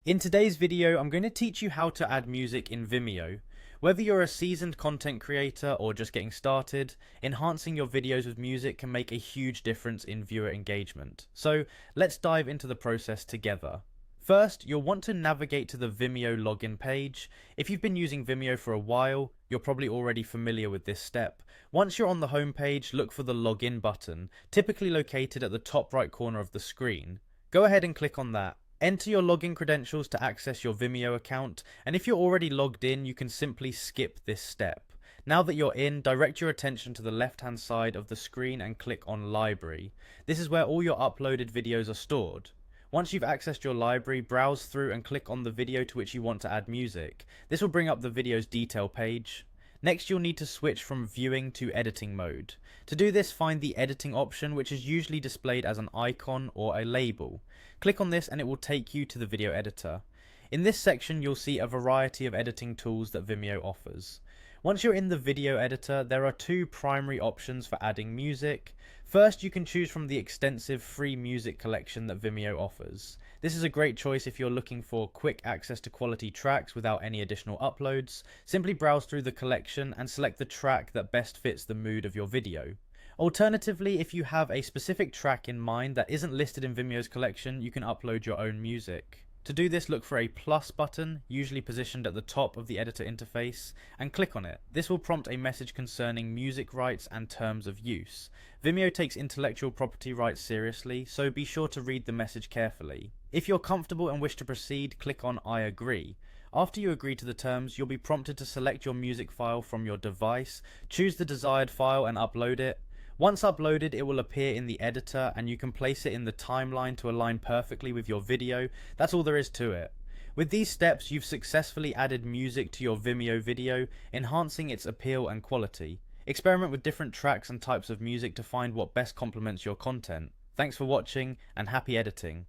In today's video, I'm going to teach you how to add music in Vimeo. Whether you're a seasoned content creator or just getting started, enhancing your videos with music can make a huge difference in viewer engagement. So let's dive into the process together. First, you'll want to navigate to the Vimeo login page. If you've been using Vimeo for a while, you're probably already familiar with this step. Once you're on the home page, look for the login button, typically located at the top right corner of the screen. Go ahead and click on that. Enter your login credentials to access your Vimeo account, and if you're already logged in, you can simply skip this step. Now that you're in, direct your attention to the left-hand side of the screen and click on Library. This is where all your uploaded videos are stored. Once you've accessed your library, browse through and click on the video to which you want to add music. This will bring up the video's detail page. Next, you'll need to switch from viewing to editing mode. To do this, find the editing option, which is usually displayed as an icon or a label. Click on this and it will take you to the video editor. In this section, you'll see a variety of editing tools that Vimeo offers. Once you're in the video editor, there are two primary options for adding music. First, you can choose from the extensive free music collection that Vimeo offers. This is a great choice if you're looking for quick access to quality tracks without any additional uploads. Simply browse through the collection and select the track that best fits the mood of your video. Alternatively, if you have a specific track in mind that isn't listed in Vimeo's collection, you can upload your own music. To do this, look for a plus button, usually positioned at the top of the editor interface, and click on it. This will prompt a message concerning music rights and terms of use. Vimeo takes intellectual property rights seriously, so be sure to read the message carefully. If you're comfortable and wish to proceed, click on I agree. After you agree to the terms, you'll be prompted to select your music file from your device, choose the desired file and upload it. Once uploaded, it will appear in the editor and you can place it in the timeline to align perfectly with your video. That's all there is to it. With these steps, you've successfully added music to your Vimeo video, enhancing its appeal and quality. Experiment with different tracks and types of music to find what best complements your content. Thanks for watching and happy editing.